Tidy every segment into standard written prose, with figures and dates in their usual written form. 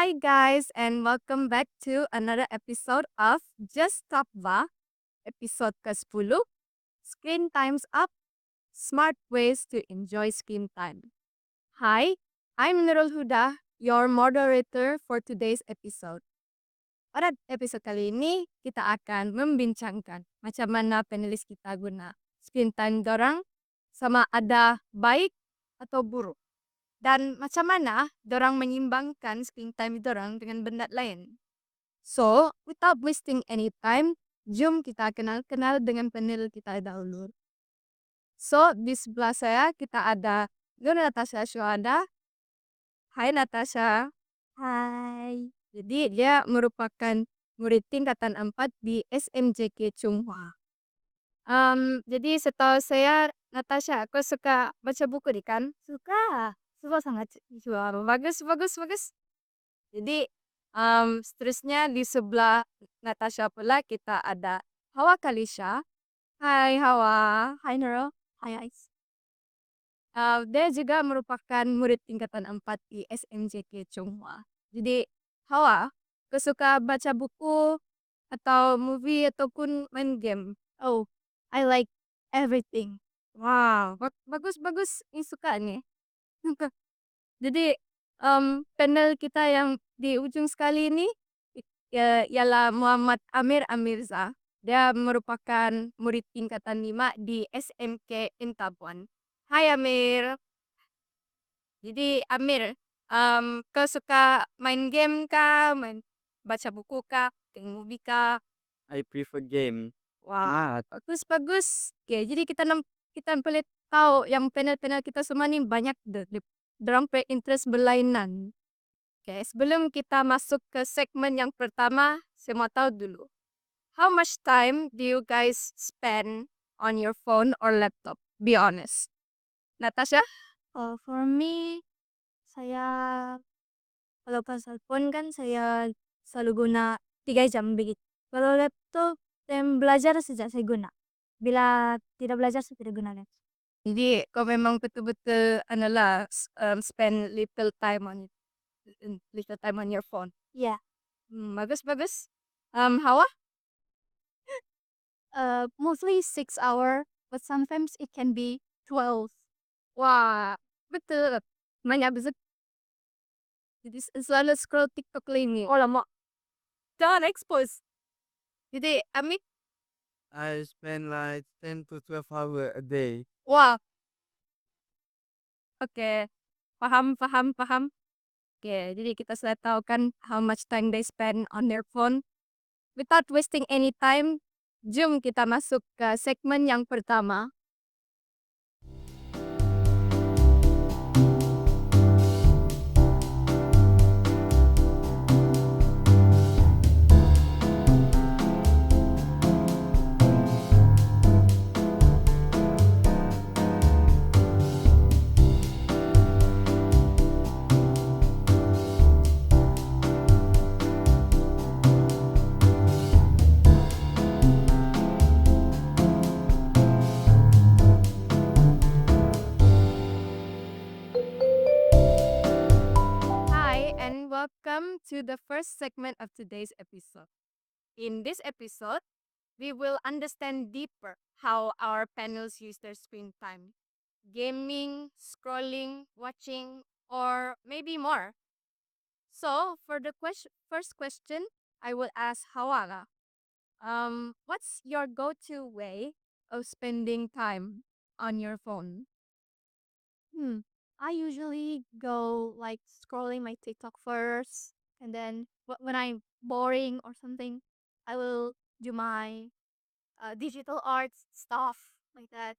Hi, guys, and welcome back to another episode of Just Stop Ba, episode ke-10, Screen Time's Up, Smart Ways to Enjoy Screen Time. Hi, I'm Nurul Huda, your moderator for today's episode. Pada episode kali ini, kita akan membincangkan macam mana panelis kita guna screen time dorang, sama ada baik atau buruk. Dan macam mana dorang menyimbangkan screen time dorang dengan benda lain. So, without wasting any time, jom kita kenal-kenal dengan panel kita dahulu. So, di sebelah saya kita ada Nur Natasha Syuhada. Hai Natasha. Hai. Jadi dia merupakan murid tingkatan 4 di SMJK Chunghwa. Jadi setahu saya, Natasha, aku suka baca buku nih kan? Suka. Suka sangat. Wah, bagus, bagus, bagus. Jadi, seterusnya di sebelah Natasha pula kita ada Hawa Kalisha. Hai Hawa. Hai Nurul. Hai Ais. Dia juga merupakan murid tingkatan 4 di SMJK Chonghua. Jadi, Hawa, kau suka baca buku atau movie ataupun main game? Oh, I like everything. Wow, bagus, bagus. Ini suka nih. Jadi, panel kita yang di ujung sekali ini ialah Muhammad Amir Amirza. Dia merupakan murid tingkatan 5 di SMK Intabuan. Hai Amir. Jadi Amir, kau suka main game kah? Baca buku kah? Tengok movie kah? I prefer game. Wah, bagus, bagus. Oke, jadi kita boleh tahu yang panel-panel kita semua ni banyak dorang interest berlainan. Oke, sebelum kita masuk ke segmen yang pertama, saya mau tahu dulu. How much time do you guys spend on your phone or laptop? Be honest. Natasha? For me, saya kalau pasal phone kan saya selalu guna 3 jam begitu. Kalau laptop, belajar sejak saya guna. Bila tidak belajar, saya tidak guna laptop. Jadi kau memang betul-betul spend little time on your phone. Ya. Bagus, bagus. Hawa? Mostly 6 hour, but sometimes it can be 12. Wah, betul. Banyak besar. Jadi selalu scroll TikTok ini. Oh lama. Jangan expose. Jadi Ami, I spend like 10 to 12 hours a day. wah. Oke. Paham, paham, paham. Oke, jadi kita sudah tahu kan how much time they spend on their phone. Without wasting any time, jom kita masuk ke segmen yang pertama. Hi, and welcome to the first segment of today's episode. In this episode, we will understand deeper how our panels use their screen time. Gaming, scrolling, watching, or maybe more. So, for the first question, I will ask Hawala. What's your go-to way of spending time on your phone? I usually go like scrolling my TikTok first, and then when I'm boring or something, I will do my digital arts stuff like that,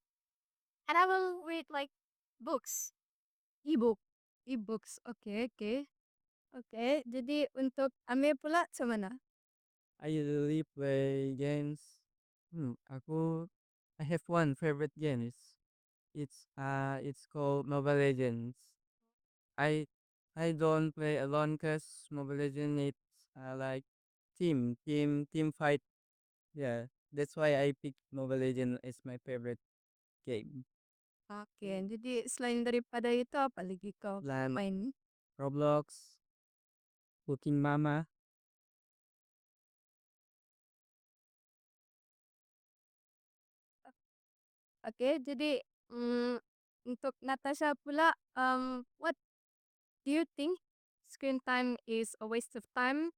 and I will read like books. Ebook. E-books. Okay, okay. Okay, jadi untuk Amir pula macam mana? I usually play games. I have one favorite game. It's called Mobile Legends. I I don't play alone cause Mobile Legends it's like team fight. Yeah, that's why I pick Mobile Legends as my favorite game. Oke, jadi selain daripada itu apa lagi kau Lan main? Roblox. cooking mama. Oke, jadi untuk Natasha pula, what do you think screen time is a waste of time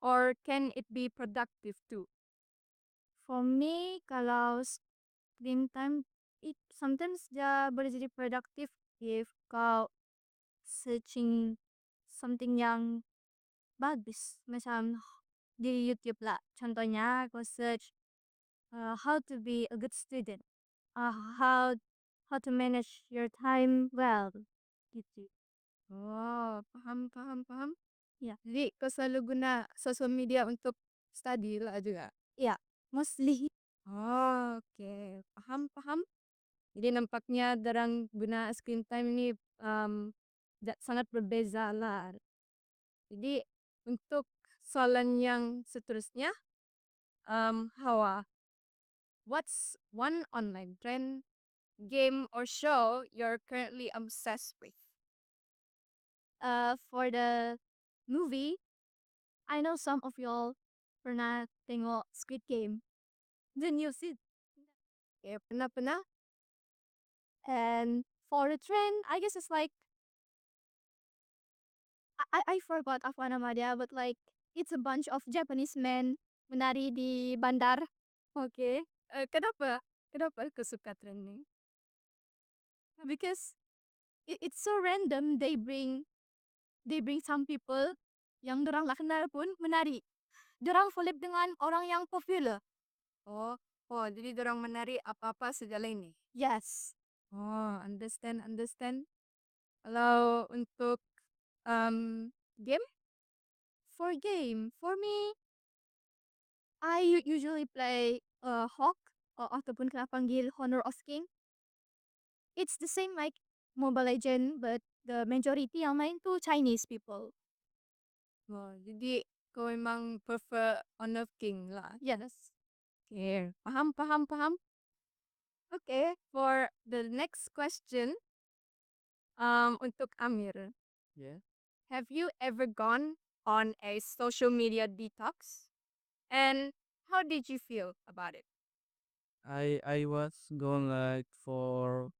or can it be productive too? For me, kalau screen time, it sometimes dia boleh jadi produktif if kau searching something yang bagus. Macam di YouTube lah. Contohnya, kau search how to be a good student. How to manage your time well. Gitu. Oh, paham, paham, paham. Ya. Jadi kau selalu guna social media untuk study lah juga. Ya, mostly. Oh, oke, paham, paham. Jadi nampaknya darang guna screen time ini sangat berbeza lah. Jadi untuk soalan yang seterusnya, Hawa, what's one online trend, game, or show you're currently obsessed with? For the movie, I know some of y'all pernah tengok Squid Game. The new seed. Okay, pernah? And for the trend, I guess it's like I forgot apa nama dia, but like it's a bunch of Japanese men menari di bandar. Okay. Kenapa? Kenapa kau suka trending? Because it's so random. They bring some people yang dorang lah kenal pun menari. Dorang collab dengan orang yang popular. Oh, jadi dorang menari apa-apa segala ini. Yes. Oh, understand, understand. Kalau untuk game, For me, I usually play Hawk ataupun kena panggil Honor of King. It's the same like Mobile Legend, but the majority yang main tu Chinese people. jadi kau memang prefer Honor of King lah. Yes. Okay, paham, paham, paham. Okay, for the next question, untuk Amir, Yeah. have you ever gone on a social media detox? And how did you feel about it? I was gone like for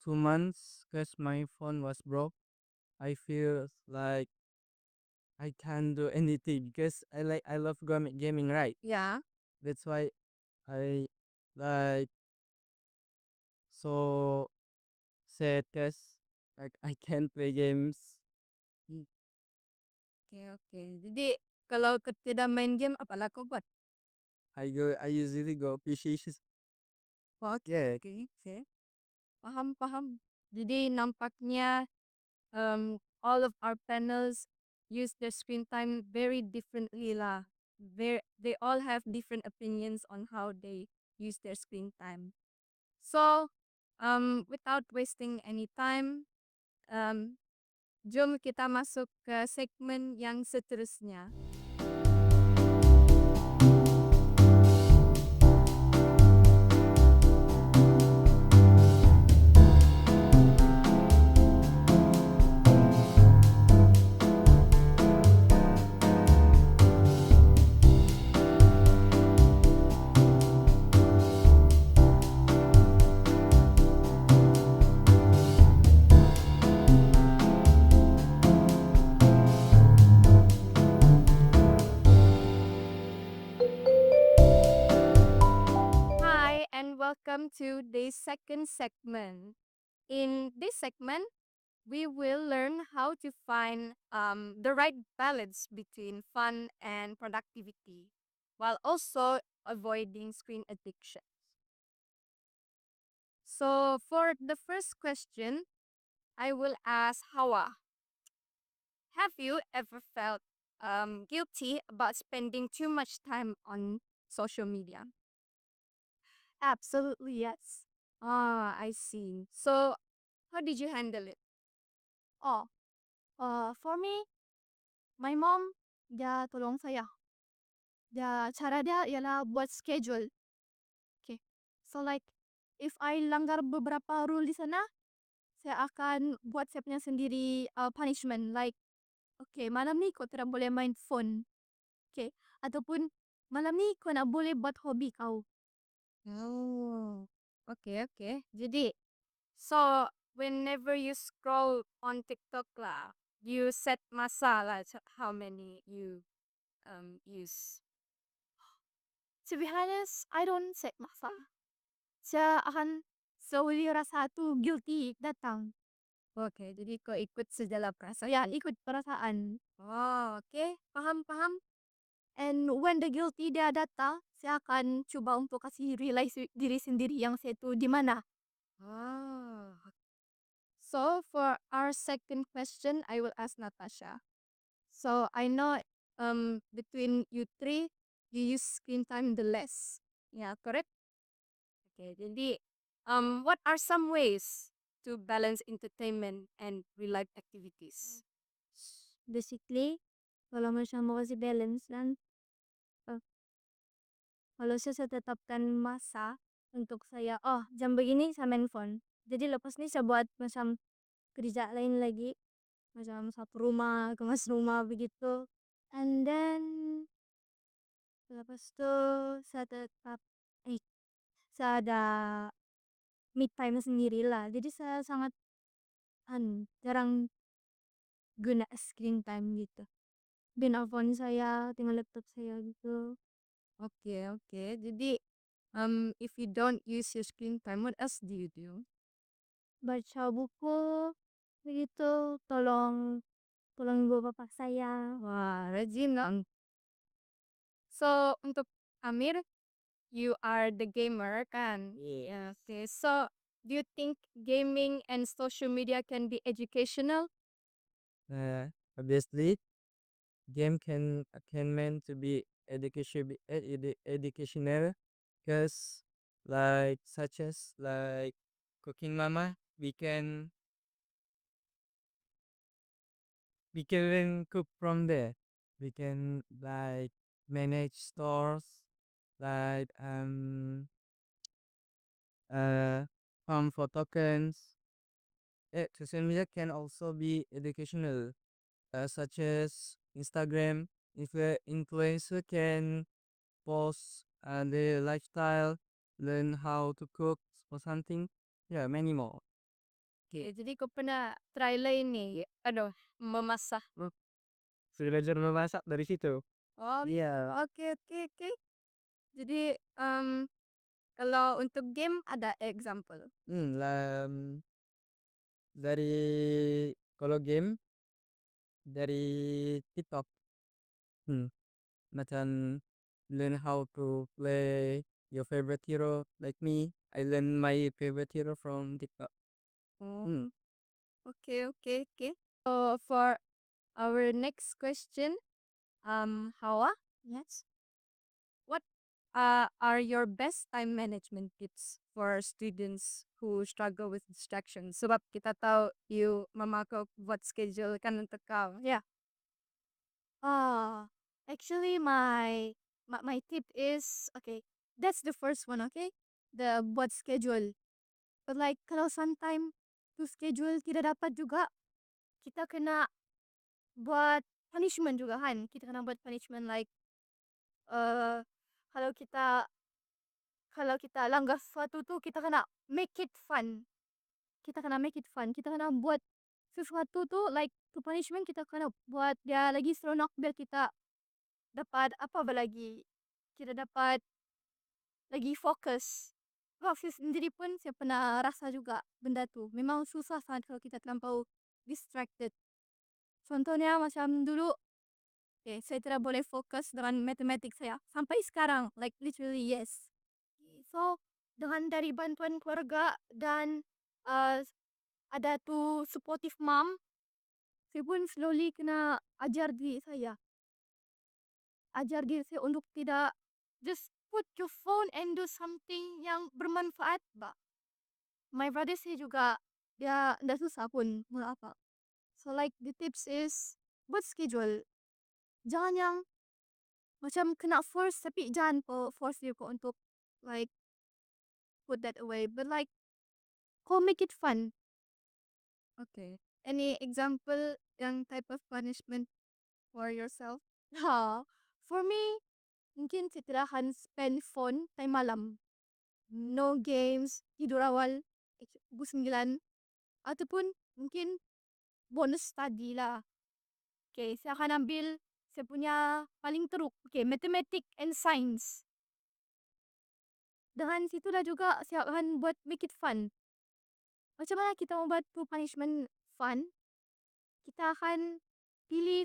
2 months because my phone was broke. I feel like I can't do anything because I love gaming, right? Yeah. That's why I like so sad because like I can't play games. Okay. Jadi kalau kau tidak main game, apalah kau buat? I usually go PC. Yeah. Okay. Okay. Paham, paham. Jadi nampaknya all of our panels use their screen time very differently lah. They all have different opinions on how they use their screen time. So, without wasting any time, jom kita masuk ke segmen yang seterusnya. Hi, and welcome to the second segment. In this segment, we will learn how to find the right balance between fun and productivity while also avoiding screen addiction. So, for the first question, I will ask Hawa. Have you ever felt guilty about spending too much time on social media? Absolutely yes. Ah, I see. So, how did you handle it? Oh, for me, my mom dia tolong saya. Cara dia ialah buat schedule. Okay. So like if I langgar beberapa rule di sana, saya akan buat saya punya sendiri punishment like okay, malam ni kau tidak boleh main phone. Okay. Ataupun malam ni kau nak boleh buat hobi kau. Oh, okay. Jadi, so whenever you scroll on TikTok lah, you set masa lah how many you use. To be honest, I don't set masa. Saya akan slowly rasa tu guilty datang. Okay, jadi kau ikut segala perasaan. Ya, ikut perasaan. Oh, okay. Paham. And when the guilty dia datang, saya akan cuba untuk kasih realize diri sendiri yang saya tu di mana. Ah. So for our second question, I will ask Natasha. So I know between you three, you use screen time the less. Yeah, correct? Okay, jadi what are some ways to balance entertainment and real life activities? Basically, kalau macam mau kasih balance kan, kalau saya tetapkan masa untuk saya, oh jam begini saya main phone. Jadi lepas ni saya buat macam kerja lain lagi. Macam sapu rumah, kemas rumah begitu. And then, lepas tu saya tetap, saya ada me time sendiri lah. Jadi saya sangat jarang guna screen time gitu. Bina phone saya, tinggal laptop saya gitu. Okay. Jadi if you don't use your screen time, what else do you do? Baca buku, begitu. Tolong ibu bapak saya. Wah, rajin lah. So untuk Amir, you are the gamer kan? Yeah. Okay, so do you think gaming and social media can be educational? Obviously, game can meant to be educational, because like such as like cooking mama, we can learn cook from there. We can like manage stores, like farm for tokens. Social media can also be educational, such as Instagram. If an influencer can post their lifestyle, learn how to cook or something. Yeah, many more. Okay, jadi kau pernah try lain ni, memasak? Sudah belajar memasak dari situ. Oh, Iya. okay. Jadi kalau untuk game ada example. Dari kalau game dari TikTok. Macam learn how to play your favorite hero. Like me, I learn my favorite hero from TikTok. Oh, Hmm. okay. So for our next question, Hawa, Yes. what are your best time management tips for students who struggle with distractions? Sebab kita tahu you mama kau buat schedule kan untuk kau. Yeah. Actually, my tip is, okay, that's the first one, okay? The buat schedule. But like kalau sometime to schedule tidak dapat juga, kita kena buat punishment juga kan. Kita kena buat punishment like uh, kalau kita langgar sesuatu tu, kita kena make it fun. Kita kena make it fun. Kita kena buat sesuatu tu like to punishment, kita kena buat dia lagi seronok biar kita dapat apa lagi. Kita dapat lagi fokus. Saya sendiri pun saya pernah rasa juga benda tu. Memang susah sangat kalau kita terlampau distracted. Contohnya macam dulu, saya tidak boleh fokus dengan matematik saya. Sampai sekarang, like literally yes. So, dengan dari bantuan keluarga dan ada tu supportive mom, saya pun slowly kena ajar diri saya. Ajar diri saya untuk tidak just put your phone and do something yang bermanfaat, Mbak. My brother saya juga, dia ndak susah pun mau apa. So like the tips is buat schedule. Jangan yang macam kena force, tapi jangan force diri kau untuk like put that away. But like kau make it fun. Okay. Any example yang type of punishment for yourself? For me, mungkin setelah spend phone time malam. No games, tidur awal, pukul 9. Ataupun mungkin bonus study lah. Okay, saya akan ambil saya punya paling teruk. Okay, mathematics and science. Dengan situlah juga saya akan buat make it fun. Macam mana kita mau buat tu punishment fun? Kita akan pilih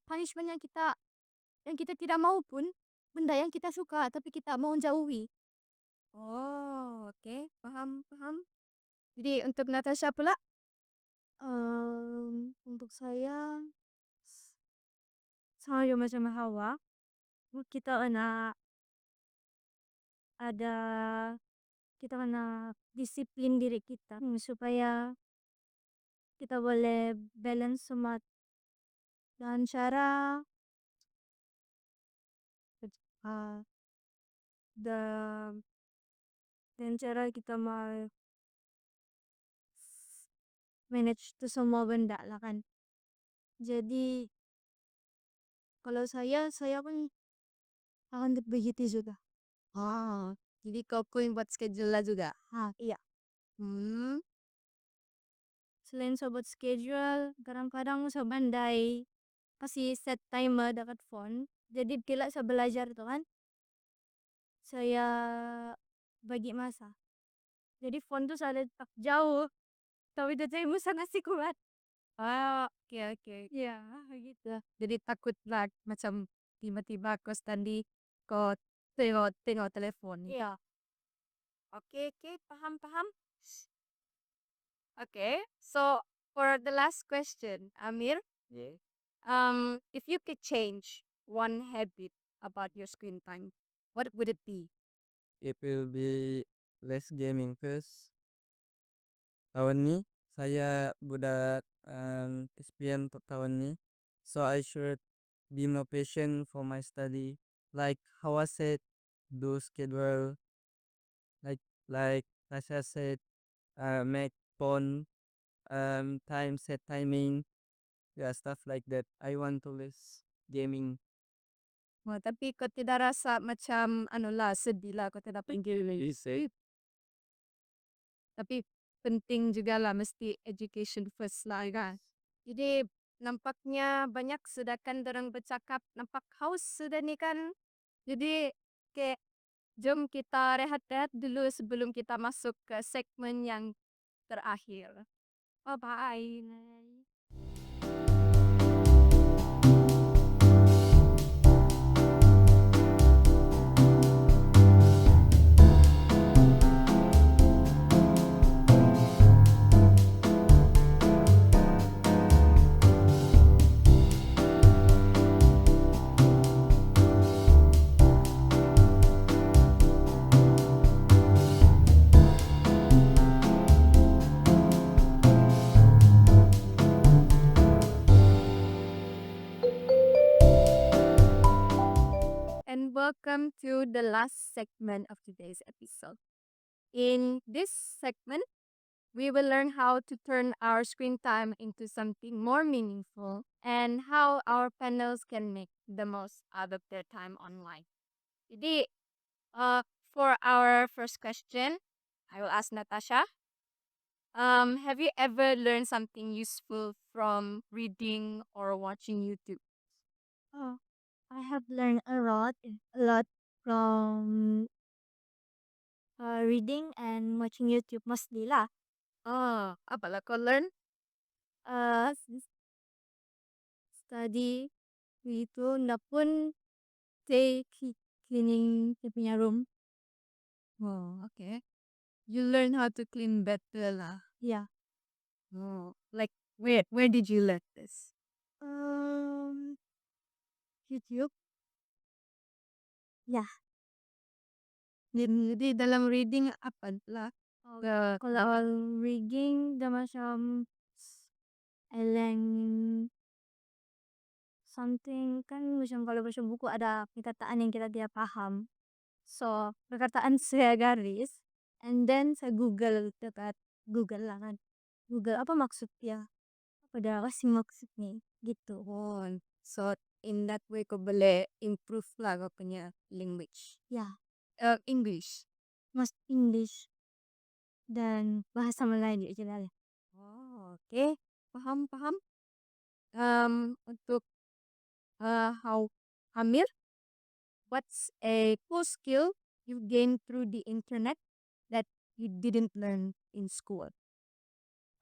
punishment yang kita tidak mau pun benda yang kita suka tapi kita mau jauhi. Oh, okay. Paham, paham. Jadi untuk Natasha pula? Untuk saya sama juga macam Hawa, kita ada kita kena disiplin diri kita supaya kita boleh balance semua dengan cara uh, the dan cara kita mau manage tu semua benda lah kan. Jadi kalau saya pun akan begitu juga. Jadi kau pun buat schedule lah juga? Iya. Hmm. Selain sobat schedule, kadang-kadang saya bandai kasih set timer dekat phone. Jadi bila saya belajar tu kan, saya bagi masa. Jadi phone tu saya letak jauh. Tapi saya mesti ngasih kuat. Okay. Ya, gitu. Jadi takut lah macam tiba-tiba kau study, kau tengok telefon. Iya. Okay, paham. Okay, so for the last question, Amir, Yeah. if you could change one habit about your screen time, what would it be? It will be less gaming first. Tahun ni saya budak SPM untuk tahun ni. So I should be more patient for my study. Like how I said, do schedule. Like Tasha said, make phone set timing. Yeah, stuff like that. I want to less gaming. Wah, tapi kau tidak rasa macam sedih lah kau tidak panggil. Tapi penting juga lah mesti education first lah kan. Jadi nampaknya banyak sedangkan dorang bercakap nampak haus sudah ni kan. Jadi kayak jom kita rehat-rehat dulu sebelum kita masuk ke segmen yang terakhir. Bye-bye. And welcome to the last segment of today's episode. In this segment, we will learn how to turn our screen time into something more meaningful and how our panels can make the most out of their time online. Jadi, for our first question, I will ask Natasha. Have you ever learned something useful from reading or watching YouTube? Oh, I have learned a lot from reading and watching YouTube mostly lah. Apalah kau learn? Uh, study itu ndak pun saya cleaning dia punya room. Oh, okay. You learn how to clean better lah. Ya. Oh, like where did you learn this? YouTube. Ya. Jadi dalam reading apa lah? Kalau reading dah macam I learn something kan macam kalau baca buku ada perkataan yang kita tidak paham. So, perkataan saya garis and then saya Google dekat Google lah kan. Google apa maksudnya, apa sih maksudnya gitu. Oh, so in that way kau boleh improve lah kau punya language. Ya, English. Mas English dan bahasa Melayu general. Oh, oke. Paham, paham. Untuk how Hamir, what's a cool skill you gained through the internet that you didn't learn in school?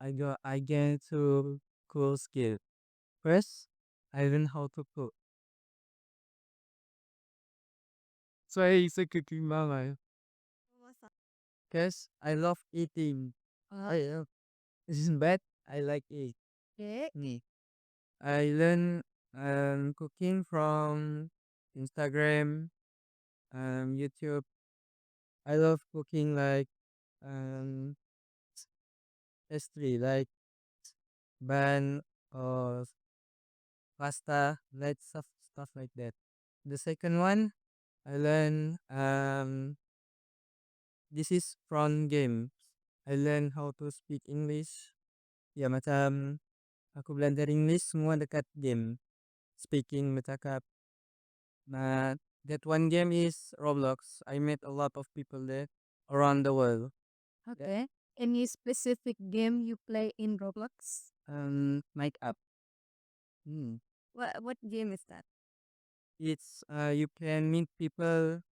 I get to cool skill. First, I learn how to cook. Saya isa cooking mama. Cause I love eating. This is bad. I like it. Okay. Me. I learn cooking from Instagram, YouTube. I love cooking like um pastry like bun or pasta, like stuff like that. The second one I learn this is from games. I learn how to speak English. Ya macam aku belajar English semua dekat game. Speaking, bercakap. Nah, that one game is Roblox. I met a lot of people there around the world. Okay. Any specific game you play in Roblox? Mic up. Hmm. What game is that? It's you can meet people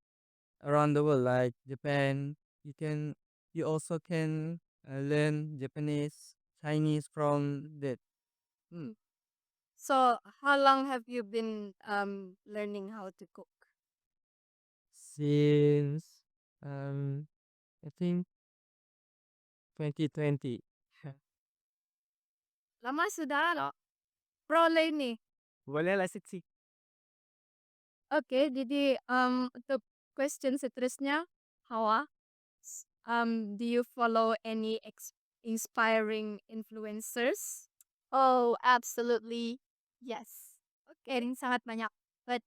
around the world, like Japan. You also can learn Japanese, Chinese from that. Hmm. So, how long have you been learning how to cook? Since um I think 2020. Lama sudah no? Pro lane nih. Boleh lah sih. Oke, jadi untuk question seterusnya, Hawa, do you follow any inspiring influencers? Oh, absolutely. Yes. Okay, rin sangat banyak. But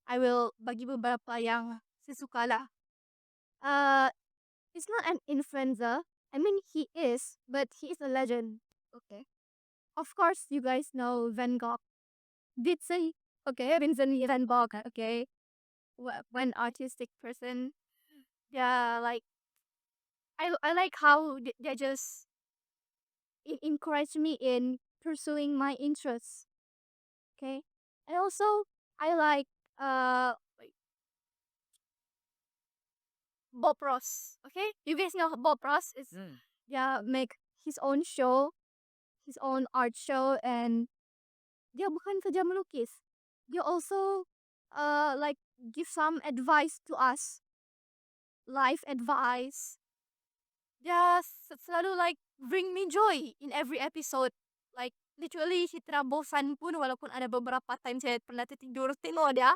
I will bagi beberapa yang sesuka lah. Uh, he's not an influencer. I mean, he is, but he is a legend. Okay. Of course, you guys know Van Gogh. Did say, okay, Vincent Van Gogh, okay? One artistic person. Yeah, like, I like how they just encourage me in pursuing my interests. Okay. And also, I like Bob Ross. Okay, you guys know Bob Ross is yeah make his own show, his own art show, and dia bukan saja melukis, dia also like give some advice to us, life advice. Dia selalu like bring me joy in every episode. Like literally si tidak bosan pun walaupun ada beberapa time saya pernah tertidur tengok dia.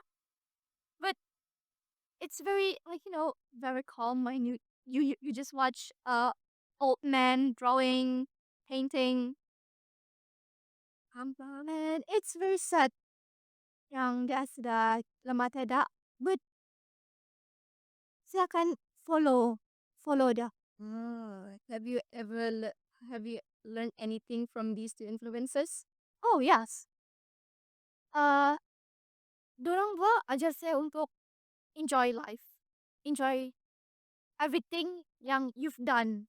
But it's very like very calm when you just watch old man drawing, painting, and it's very sad yang dia sudah lama tidak, but saya akan follow dia. Oh, have you learned anything from these two influencers? Oh yes, uh dorang dua ajar saya untuk enjoy life, enjoy everything yang you've done,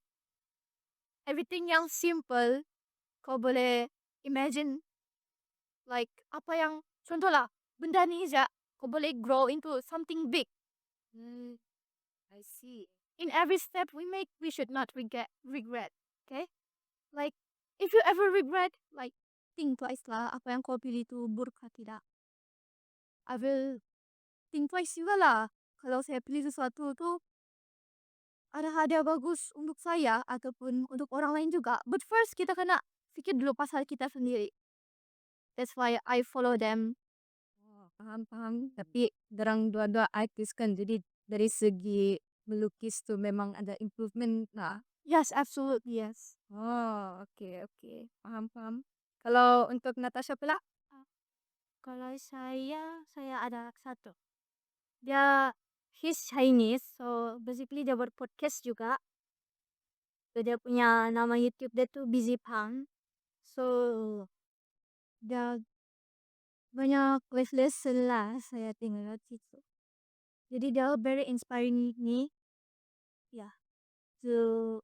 everything yang simple kau boleh imagine. Like apa yang contoh lah, benda ni aja kau boleh grow into something big. Hmm, I see. In every step we make, we should not regret. Okay? Like if you ever regret, like think twice lah apa yang kau pilih itu buruk atau tidak. I will think twice juga lah kalau saya pilih sesuatu tu ada hadiah bagus untuk saya ataupun untuk orang lain juga. But first kita kena fikir dulu pasal kita sendiri. That's why I follow them. Oh, paham. Tapi derang dua-dua artis kan, jadi dari segi melukis tuh memang ada improvement lah. Yes, absolutely yes. Oh, oke. Paham. Kalau untuk Natasha pula? Kalau saya ada satu. Dia he's Chinese, so basically dia buat podcast juga. Dia punya nama YouTube dia tuh Busy Pang. So dia banyak life lesson lah saya tengok situ. Jadi dia very inspiring me, yeah, to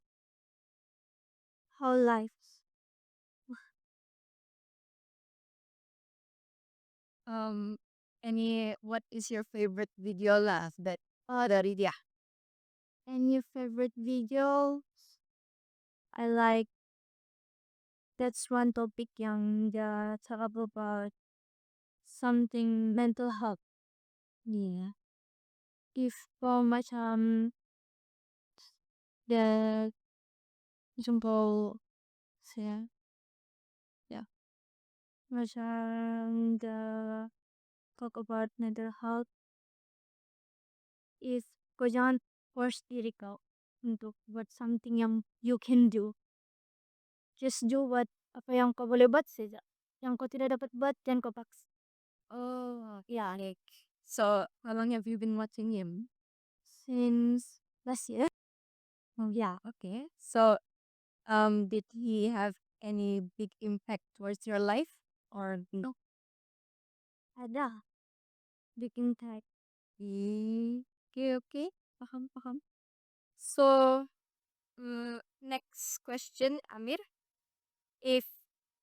how life. Um, what is your favorite video lah that dari dia? Any favorite video? I like that's one topic yang dia cakap about something mental health. Yeah. If macam the example saya, yeah, macam the talk about mental health, if kau jangan force diri kau untuk buat something yang you can do. Just do what apa yang kau boleh buat saja. Yang kau tidak dapat buat jangan kau paksa. Oh, yeah. Like, so how long have you been watching him? Since last year. Oh, yeah. Okay. So, did he have any big impact towards your life or no? Ada bikin tag. Okay, okay. Paham, paham. So, next question, Amir. If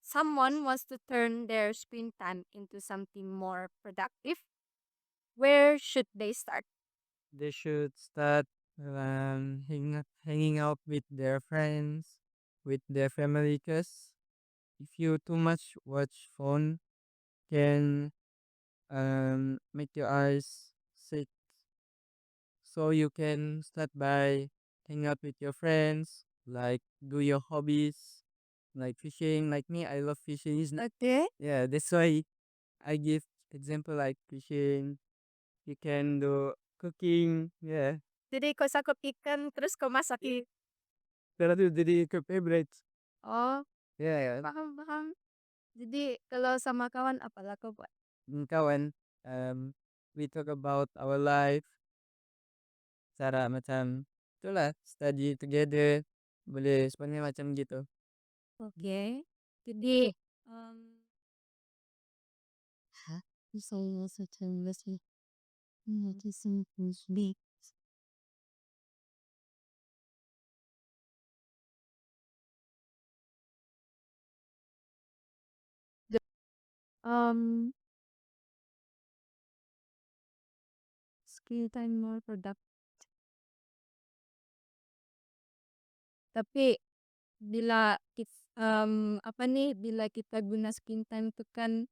someone wants to turn their screen time into something more productive, where should they start? They should start hanging out with their friends, with their family. Cause if you too much watch phone, can make your eyes sick. So you can start by hang out with your friends, like do your hobbies, like fishing. Like me, I love fishing. Okay. Yeah, that's why I give example like fishing. You can do cooking. Yeah, Jadi kau sakop ikan terus kau masak pero itu jadi ke favorite. Oh, Yeah, paham, paham. Jadi kalau sama kawan apalah kau buat? kawan. We talk about our life. Cara macam itulah study together. Boleh sebenarnya macam gitu. Okay. Jadi, um, hah? Saya macam masih noticing big. Um, screen time more product. Tapi bila apa nih, bila kita guna screen time itu kan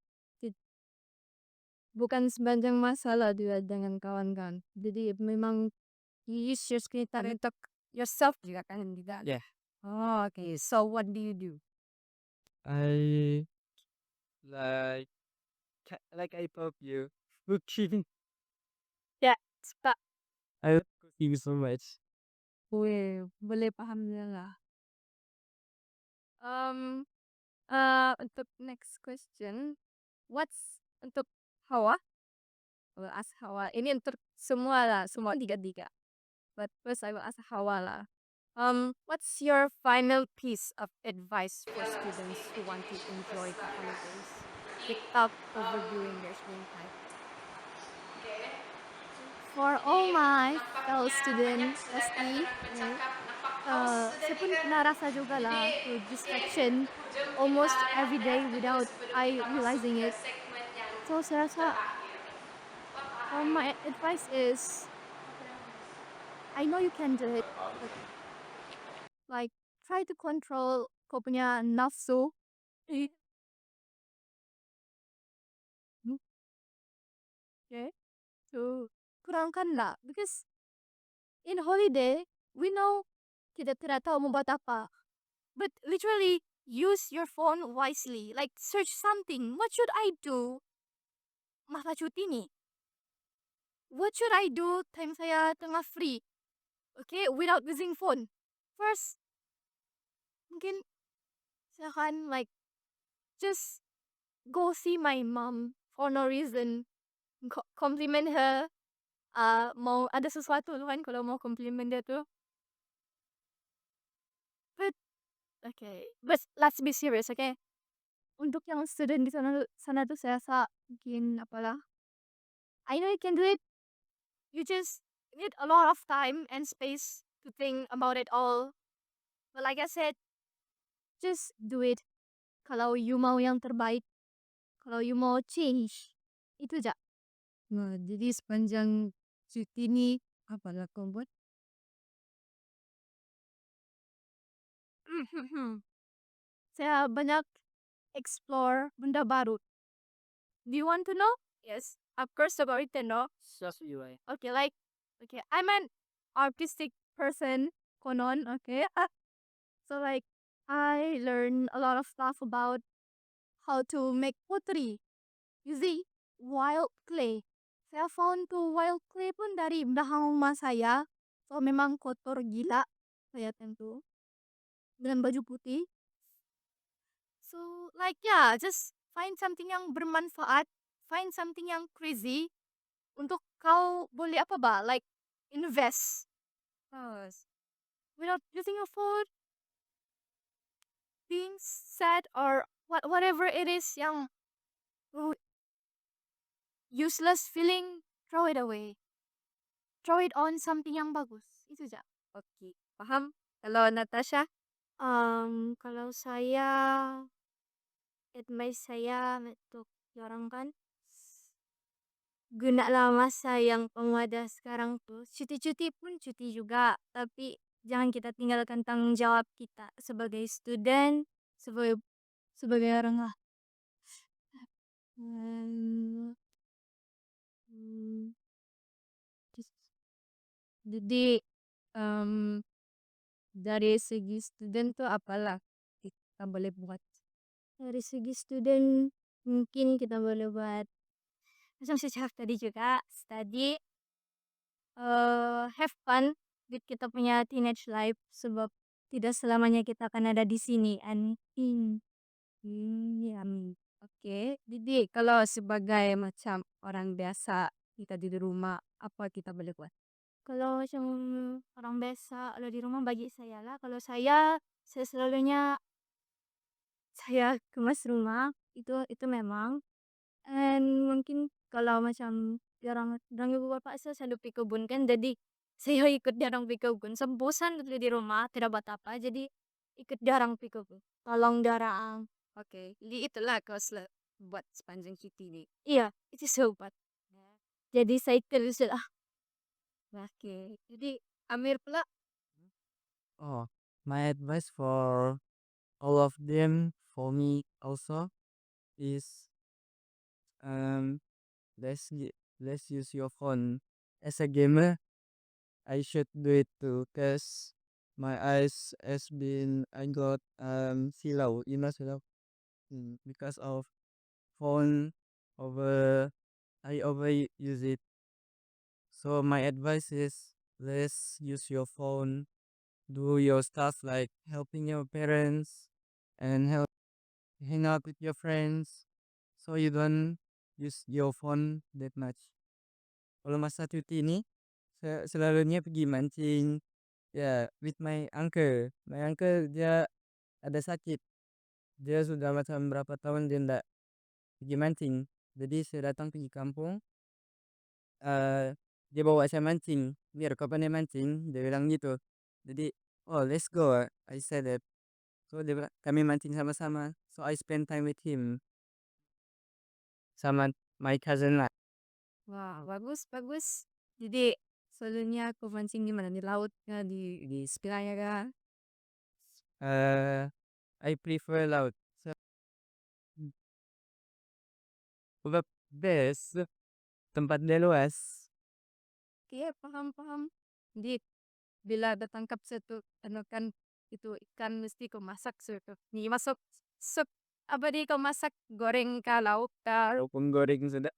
bukan sepanjang masalah juga dengan kawan-kawan. Jadi memang you use your screen time untuk yourself juga kan tidak? Yeah. Oh, okay. So what do you do? I like I told you cooking. Ya, suka. I love cooking so much. Weh, boleh paham dia lah. Untuk next question, what's untuk Hawa? I will ask Hawa. Ini untuk semua lah, semua tiga-tiga. But first I will ask Hawa lah. What's your final piece of advice for students who want to enjoy the holidays without overdoing their screen time? For all my fellow student, pasti, saya pun pernah rasa juga lah to distraction almost every day without I realizing it. So saya rasa my advice is I know you can do it, but like try to control kau punya nafsu. Okay, so kurangkan lah because in holiday we know kita tidak tahu mau buat apa, but literally use your phone wisely. Like search something. What should I do? Masa cuti nih. What should I do time saya tengah free? Okay, without using phone. First, mungkin saya akan like just go see my mom for no reason. Compliment her. Mau ada sesuatu tu kan kalau mau compliment dia tu. Okay, but let's be serious, okay? Untuk yang student di sana sana tuh saya rasa mungkin apalah, I know you can do it. You just need a lot of time and space to think about it all. But like I said, just do it. Kalau you mau yang terbaik, kalau you mau change, itu aja. Nah, jadi sepanjang cuti ini apalah kau buat? Saya banyak explore benda baru. Do you want to know? Yes, of course about it, no? Just UI. Okay, like, okay, I'm an artistic person, konon, okay? So like, I learn a lot of stuff about how to make pottery using wild clay. Saya found tuh wild clay pun dari belakang rumah saya. So memang kotor gila. Saya tentu dengan baju putih. So like yeah, just find something yang bermanfaat, find something yang crazy untuk kau boleh apa ba? Like invest. Without using your phone, being sad or whatever it is yang uh, useless feeling, throw it away. Throw it on something yang bagus. Itu aja. Oke, paham? Kalau Natasha? Kalau saya advice saya untuk orang kan gunalah masa yang kamu ada sekarang tuh. Cuti-cuti pun cuti juga, tapi jangan kita tinggalkan tanggung jawab kita sebagai student, sebagai sebagai orang lah. Hmm, hmm, Jadi em, dari segi student tuh apalah kita boleh buat? dari segi student mungkin kita boleh buat macam saya jawab tadi juga study, have fun with kita punya teenage life sebab tidak selamanya kita akan ada di sini and Ya, oke. Jadi kalau sebagai macam orang biasa kita di rumah, apa kita boleh buat? kalau macam orang biasa kalau di rumah bagi saya lah kalau saya selalunya saya kemas rumah itu memang and mungkin kalau macam orang ibu bapak saya selalu pergi kebun kan jadi saya ikut jarang pergi kebun bosan gitu di rumah tidak buat apa jadi ikut jarang pergi kebun tolong darang Oke, jadi itulah kau buat sepanjang cuti ini. iya itu sobat jadi saya terus Oke, jadi Amir pula. Oh, my advice for all of them, for me also, is um let's use your phone. As a gamer, I should do it too, cause my eyes has been I got silau, silau, because of phone over I overuse it. So my advice is let's use your phone, do your stuff like helping your parents and hang out with your friends, so you don't use your phone that much. Kalau masa cuti ini, saya selalunya pergi mancing, ya, with my uncle. My uncle dia ada sakit. Dia sudah macam berapa tahun dia ndak pergi mancing. Jadi saya datang pergi kampung, dia bawa saya mancing. Biar kau pandai mancing, dia bilang gitu. Jadi, oh let's go. I said that. So dia bilang, kami mancing sama-sama. So I spend time with him sama my cousin lah. Wah, bagus, bagus. Jadi selalunya kau mancing di mana? Di laut kah? Di sepiranya kah? I prefer laut. So, the best tempat dia luas. Oke, paham, paham. Jadi bila ada tangkap satu anu kan itu ikan mesti kau masak sup. Nih masuk sup apa di kau masak goreng kah lauk kah? Walaupun goreng sudah.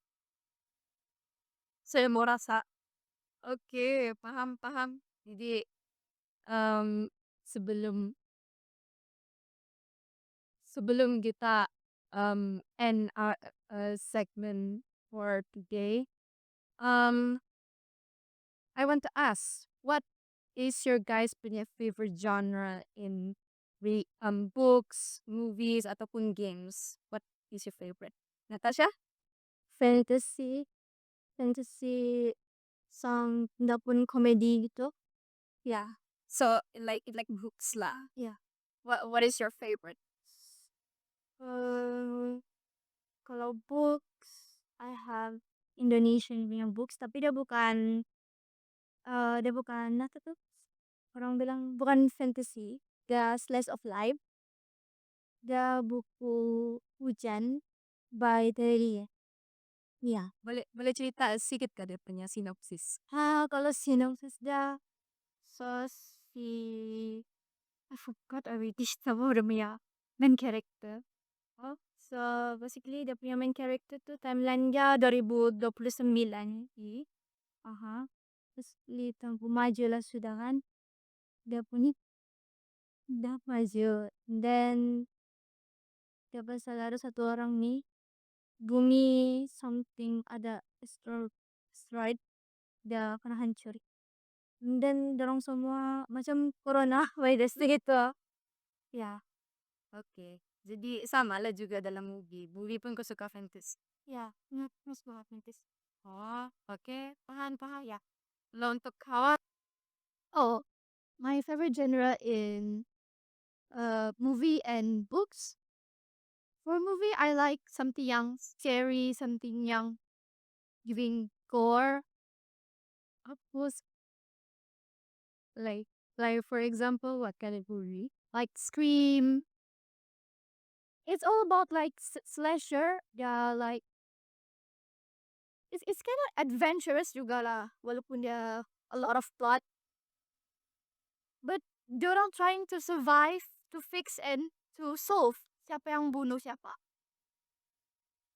Saya mau rasa. Oke, paham, paham. Jadi em, sebelum sebelum kita end our segment for today, um, I want to ask, what is your guys' punya favorite genre in books, movies, ataupun games? What is your favorite? Natasha? Fantasy, fantasy song, nggak pun komedi gitu. Yeah. So like books lah. Yeah. What is your favorite? Eh, Kalau books, I have Indonesian punya books, tapi dia bukan apa tuh? Orang bilang bukan fantasy, dia slice of life. Dia buku Hujan by Terry. Iya. Boleh cerita sedikit kah dia punya sinopsis? Kalau sinopsis dia so si I forgot already sama udah punya main character. Oh, So basically dia punya main character tuh timeline dia 2029 sih. Aha. Terus di tempat maju lah sudah kan. Dia punya udah maju. Dan dia pasal ada satu orang nih. Bumi something ada asteroid dia kena hancur. Dan dorong semua macam corona virus gitu. Ya, oke. Jadi sama lah juga dalam movie. Movie pun kau suka fantasy. ya, ngus banget nanti. Oh, oke. Paham ya. Lo untuk kawan, Oh, my favorite genre in movie and books. For movie, I like something yang scary, something yang giving gore. Of course, like like for example, what kind of movie? Like Scream. It's all about like slasher. Yeah, like it's kind of adventurous juga lah, walaupun dia a lot of plot. But orang trying to survive, to fix and to solve siapa yang bunuh siapa.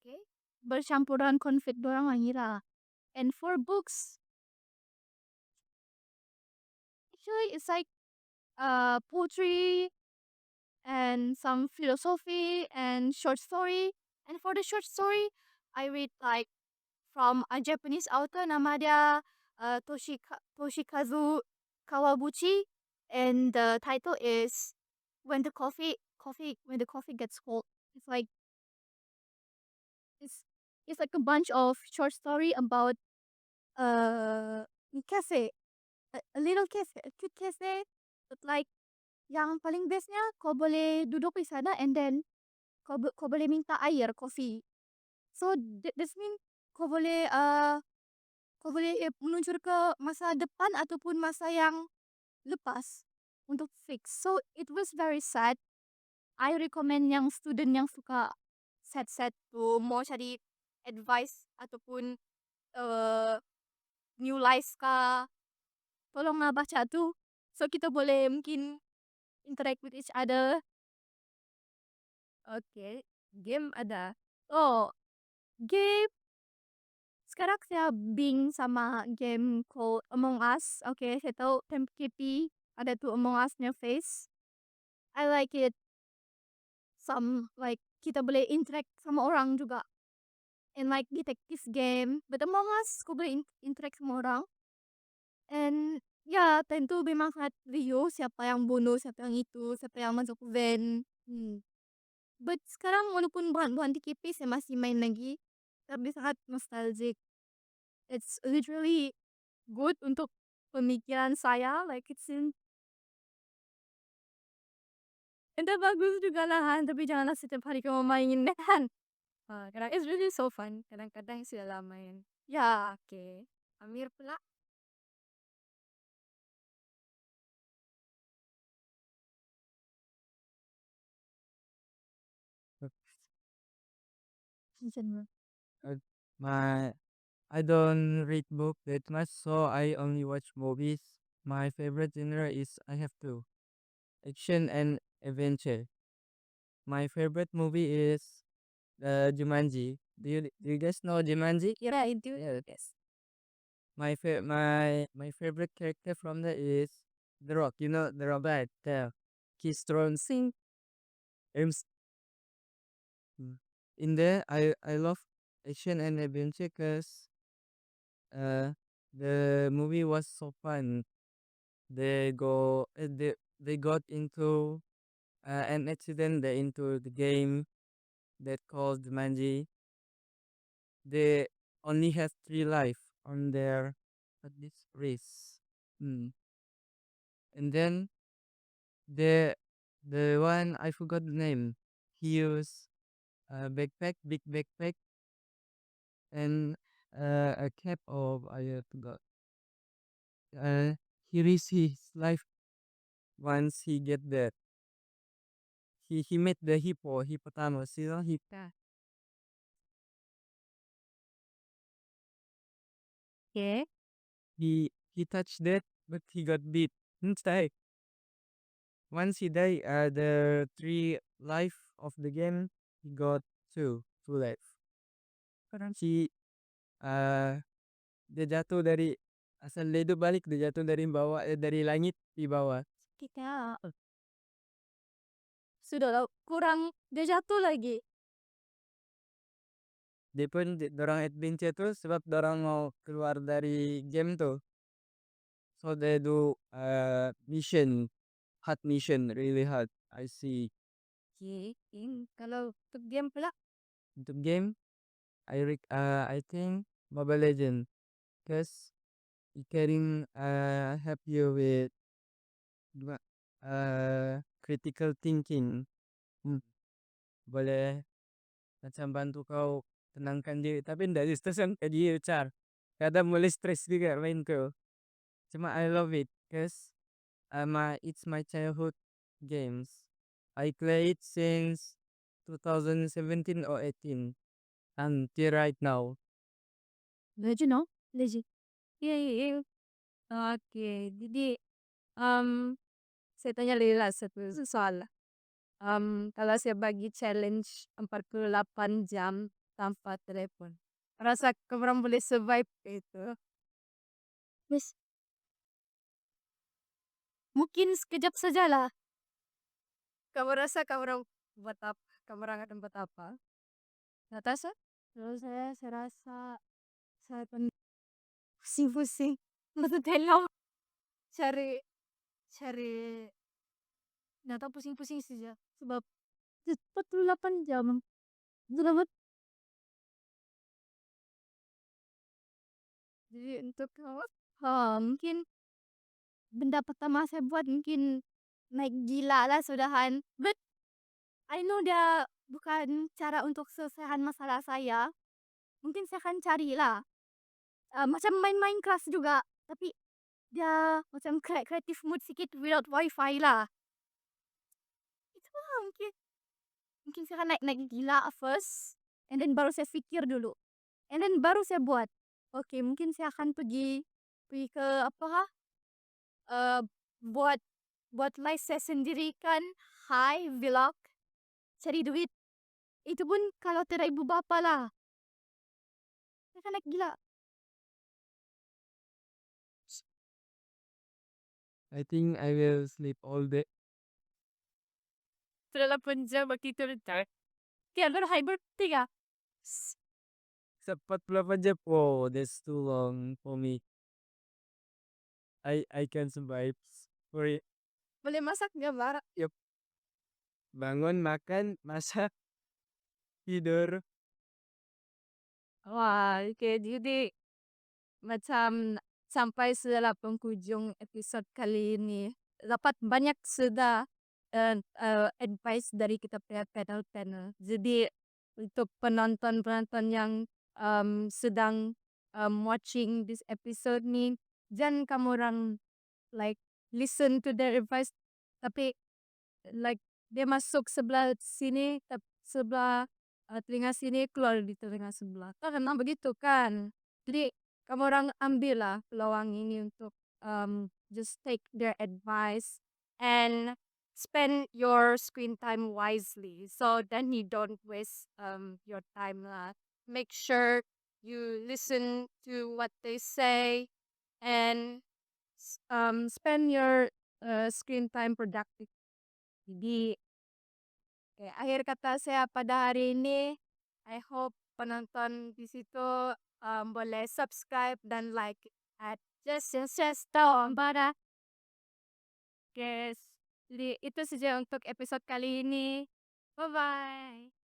Okay? Bercampuran konflik dorang lagi lah. And for books, actually it's like poetry and some philosophy and short story. And for the short story, I read like from a Japanese author nama dia Toshikazu Kawabuchi, and the title is when the coffee gets cold. It's like it's it's like a bunch of short story about uh cafe, a little cafe, a cute cafe, but like yang paling bestnya kau boleh duduk di sana and then kau boleh minta air coffee. So this mean kau boleh meluncur ke masa depan ataupun masa yang lepas untuk fix. So it was very sad. I recommend yang student yang suka sad-sad tuh mau cari advice ataupun uh, new life kah, tolong lah baca tuh. So kita boleh mungkin interact with each other. oke. Game ada. Oh, game. Sekarang saya bing sama game called Among Us. Oke, saya tahu TMKP ada tuh Among Us-nya face. I like it. Some like kita boleh interact sama orang juga. And like detective game. But Among Us, kau boleh interact sama orang. And ya, tentu memang sangat Rio siapa yang bunuh, siapa yang itu, siapa yang masuk van. But sekarang walaupun bukan TKP, saya masih main lagi. Tapi sangat nostalgic. It's literally good untuk pemikiran saya. Like it's in Ente bagus juga lah, tapi janganlah setiap hari kamu mainin kan. Kadang it's really so fun. Kadang-kadang sudah lama main. ya. Oke. Amir pula. Genre. Uh, my I don't read book that much, so I only watch movies. My favorite genre is I have two action and adventure. My favorite movie is Jumanji. Do you guys know Jumanji? Yeah, I do. Yeah. Yes. My favorite character from there is The Rock. You know The Rock, right? The Keith Sing. In there, I love action and adventure because the movie was so fun. They got into an accident they into the game that called Manji. They only have 3 life on their this race. And then the one I forgot the name. He used a backpack, big backpack, and a cap of I forgot. Uh, he risked his life once he get there. He met the hippopotamus, you know, Okay. he touched that, but he got beat. Instead, once he died, the 3 life of the game, he got two life. Karena uh, dia jatuh dari asal dia hidup balik, dia jatuh dari bawah, dari langit di bawah. Kita sudah lah, kurang dia jatuh lagi. Dia pun dorang adventure tuh sebab dorang mau keluar dari game tuh. So they do mission, hard mission, really hard. I see. Okay. Kalau untuk game pula, Untuk game, I think Mobile Legend, cause it can help you with critical thinking. Boleh macam bantu kau tenangkan diri, tapi ndak stressan ke dia Char. Kadang mulai stres juga main tuh. Cuma I love it cause it's my childhood games. I play it since 2017 or 18 until right now. Legend, no? Legend. yeah. Okay. Jadi, saya tanya Lila satu soal. Kalau saya bagi challenge 48 jam tanpa telepon, rasa kamu boleh survive itu? Wes. Mungkin sekejap sajalah. Kamu rasa kamu buat apa? Kamu akan buat apa? Natasha? Kalau saya rasa saya akan pusing-pusing. Minta tolong. Cari nggak tahu, pusing-pusing saja. Sebab 48 jam. Sudah buat. Jadi untuk kamu, Mungkin benda pertama saya buat mungkin naik gila lah sudahan. But I know dia bukan cara untuk selesaikan masalah saya. Mungkin saya akan carilah macam main-main keras juga. Tapi dia macam creative mood sikit without wifi lah. Itu lah mungkin. Mungkin saya akan naik gila first. And then baru saya fikir dulu. And then baru saya buat. Okay, mungkin saya akan pergi ke apa? Buat live saya sendiri kan. Hi, vlog. Cari duit. Itu pun kalau tidak ibu bapa lah. Saya akan naik gila. I think I will sleep all day. sudah 8 jam begitu rentar. Kaya ano, hybrid ka? 48 jam. Oh, that's too long for me. I can survive for it. Boleh masak nggak, Bara? Bangun, makan, masak, tidur. Wah, okay. Jadi, macam sampai sudah penghujung episod kali ini. Dapat banyak sudah advice dari kita punya panel-panel. Jadi, untuk penonton-penonton yang sedang watching this episode ni, jangan kamu orang like listen to their advice, tapi like dia masuk sebelah sini, sebelah telinga sini, keluar di telinga sebelah. Karena begitu kan. Jadi kamu orang ambil lah peluang ini untuk just take their advice and spend your screen time wisely. So then you don't waste your time lah. Make sure you listen to what they say and spend your screen time productive. Jadi, akhir kata saya pada hari ini, I hope penonton di situ boleh subscribe dan like at just tahu para guys. Jadi itu saja untuk episode kali ini. Bye bye.